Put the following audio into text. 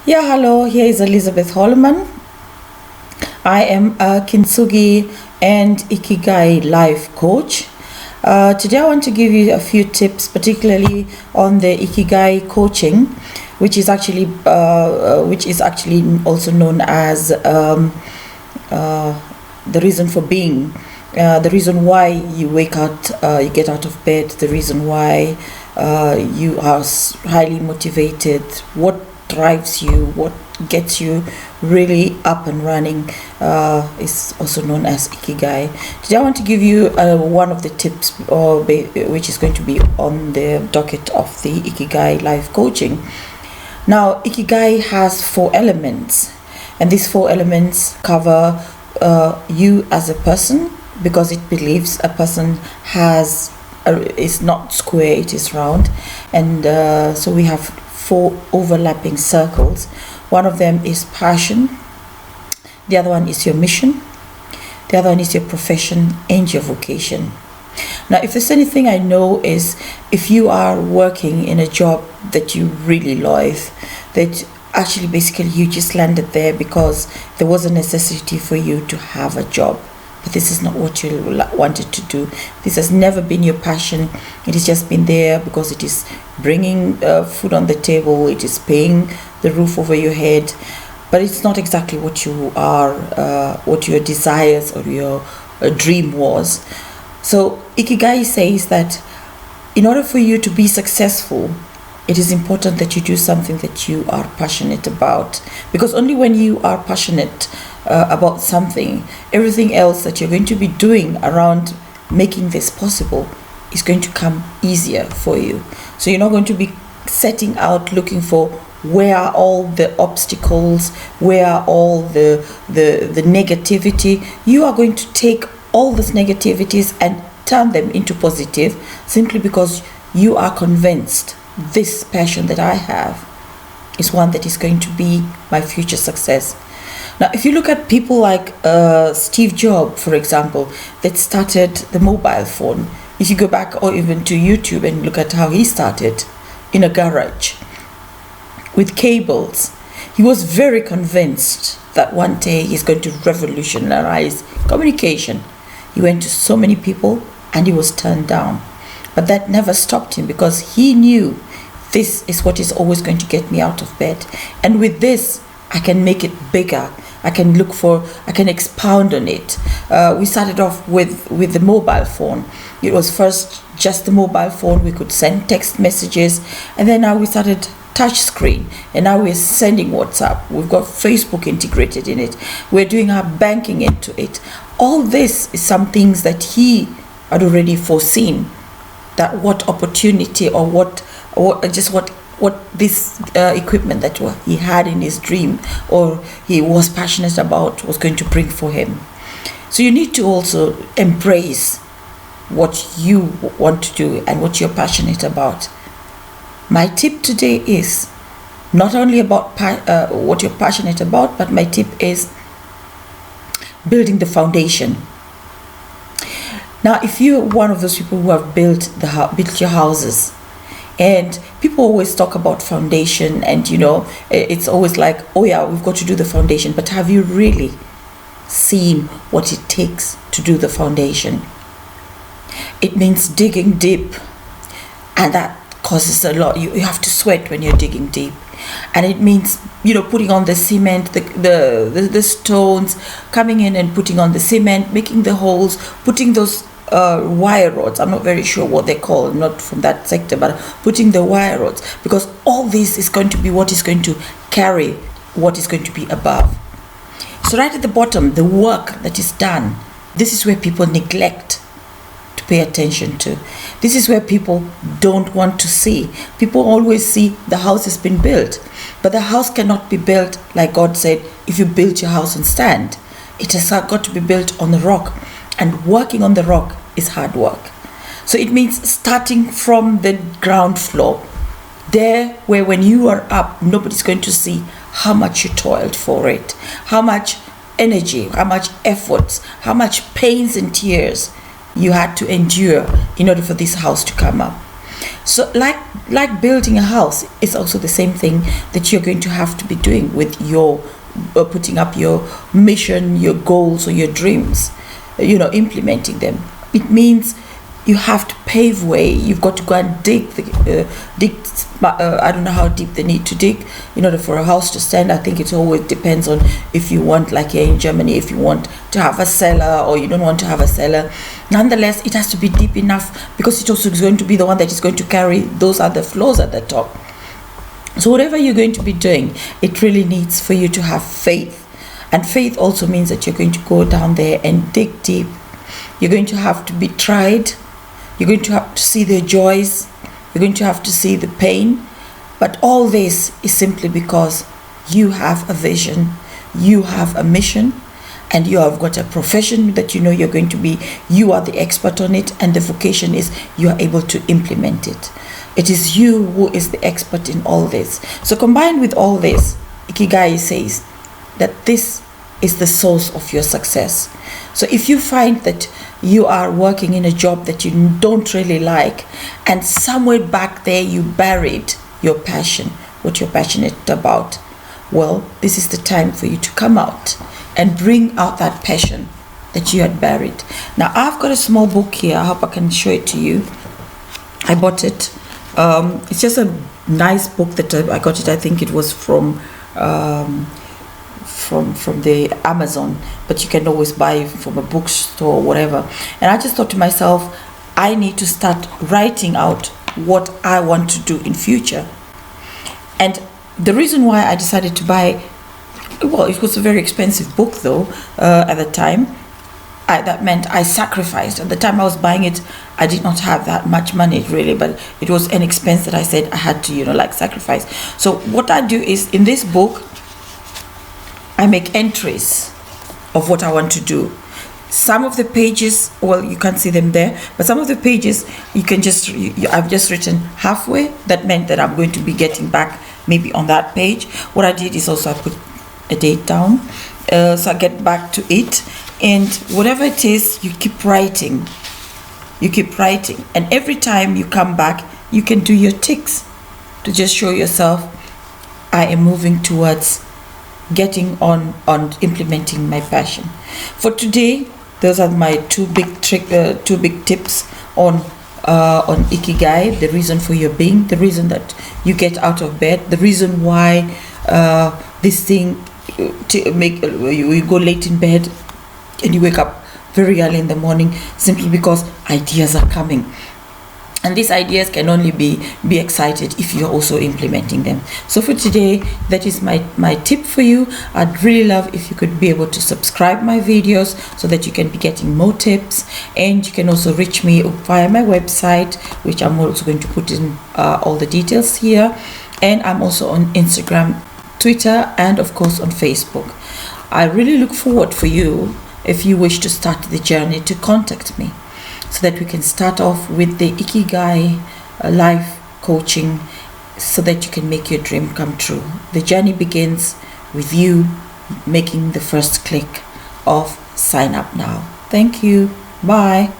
Yeah, hello, here is Elizabeth Holman. I am a Kintsugi and Ikigai Life Coach. Today I want to give you a few tips, particularly on the Ikigai coaching, which is actually also known as the reason for being, the reason why you wake up, you get out of bed, the reason why you are highly motivated, what drives you, what gets you really up and running, is also known as Ikigai. Today I want to give you one of the tips, which is going to be on the docket of the Ikigai Life Coaching. Now, Ikigai has 4 elements, and these 4 elements cover you as a person, because it believes a person is not square, it is round. And so we have 4 overlapping circles. One of them is passion, the other one is your mission, the other one is your profession and your vocation. Now, if there's anything I know is, if you are working in a job that you really love, that actually basically you just landed there because there was a necessity for you to have a job, but this is not what you wanted to do. This has never been your passion. It has just been there because it is bringing food on the table, it is paying the roof over your head, but it's not exactly what you are, what your desires or your dream was. So Ikigai says that in order for you to be successful, it is important that you do something that you are passionate about, because only when you are passionate about something, everything else that you're going to be doing around making this possible is going to come easier for you. So you're not going to be setting out looking for where are all the obstacles, where are all the negativity. You are going to take all those negativities and turn them into positive, simply because you are convinced this passion that I have is one that is going to be my future success. Now, if you look at people like Steve Jobs, for example, that started the mobile phone. If you go back or even to YouTube and look at how he started in a garage with cables, he was very convinced that one day he's going to revolutionize communication. He went to so many people and he was turned down. But that never stopped him, because he knew this is what is always going to get me out of bed. And with this, I can make it bigger. I can expound on it. We started off with the mobile phone. It was first just the mobile phone. We could send text messages. And then now we started touch screen. And now we're sending WhatsApp. We've got Facebook integrated in it. We're doing our banking into it. All this is some things that he had already foreseen, that what opportunity or what this equipment that he had in his dream or he was passionate about was going to bring for him. So you need to also embrace what you want to do and what you're passionate about. My tip today is not only about what you're passionate about, but my tip is building the foundation. Now, if you're one of those people who have built your houses, and people always talk about foundation, and it's always like, oh yeah, we've got to do the foundation, but have you really seen what it takes to do the foundation? It means digging deep, and that causes a lot. You have to sweat when you're digging deep. And it means putting on the cement, the stones, coming in and putting on the cement, making the holes, putting those wire rods. I'm not very sure what they're called, I'm not from that sector, but putting the wire rods, because all this is going to be what is going to carry what is going to be above. So right at the bottom, the work that is done, this is where people neglect to pay attention to. This is where people don't want to see. People always see the house has been built, but the house cannot be built like God said, if you build your house and stand. It has got to be built on the rock, and working on the rock is hard work. So it means starting from the ground floor, there where when you are up, nobody's going to see how much you toiled for it, how much energy, how much efforts, how much pains and tears you had to endure in order for this house to come up. So like building a house is also the same thing that you're going to have to be doing with your putting up your mission, your goals, or your dreams, implementing them. It means you have to pave way. You've got to go and dig. I don't know how deep they need to dig in order for a house to stand. I think it always depends on if you want, like here in Germany, if you want to have a cellar or you don't want to have a cellar. Nonetheless, it has to be deep enough because it also is going to be the one that is going to carry those other floors at the top. So whatever you're going to be doing, it really needs for you to have faith. And faith also means that you're going to go down there and dig deep. You're going to have to be tried. You're going to have to see the joys. You're going to have to see the pain. But all this is simply because you have a vision, you have a mission, and you have got a profession that you're going to be. You are the expert on it, and the vocation is you are able to implement it. It is you who is the expert in all this. So combined with all this, Ikigai says that this is the source of your success. So if you find that you are working in a job that you don't really like, and somewhere back there you buried your passion, what you're passionate about, well, this is the time for you to come out and bring out that passion that you had buried. Now, I've got a small book here. I hope I can show it to you. I bought it. It's just a nice book that I got it. I think it was from the Amazon, but you can always buy it from a bookstore or whatever. And I just thought to myself, I need to start writing out what I want to do in future. And the reason why I decided to buy, well, it was a very expensive book though at the time. That meant I sacrificed. At the time I was buying it, I did not have that much money really, but it was an expense that I said I had to, sacrifice. So what I do is, in this book, I make entries of what I want to do. Some of the pages, well, you can't see them there, but some of the pages you can just, I've just written halfway. That meant that I'm going to be getting back maybe on that page. What I did is also I put a date down, so I get back to it. And whatever it is, you keep writing. You keep writing. And every time you come back, you can do your ticks to just show yourself, I am moving towards getting on implementing my passion. For today, those are my two big tips on Ikigai, the reason for your being, the reason that you get out of bed, the reason why this thing you go late in bed and you wake up very early in the morning, simply because ideas are coming. And these ideas can only be excited if you're also implementing them. So for today, that is my tip for you. I'd really love if you could be able to subscribe my videos so that you can be getting more tips. And you can also reach me via my website, which I'm also going to put in all the details here. And I'm also on Instagram, Twitter, and of course on Facebook. I really look forward for you, if you wish to start the journey, to contact me, so that we can start off with the Ikigai Life Coaching, so that you can make your dream come true. The journey begins with you making the first click of sign up now. Thank you. Bye.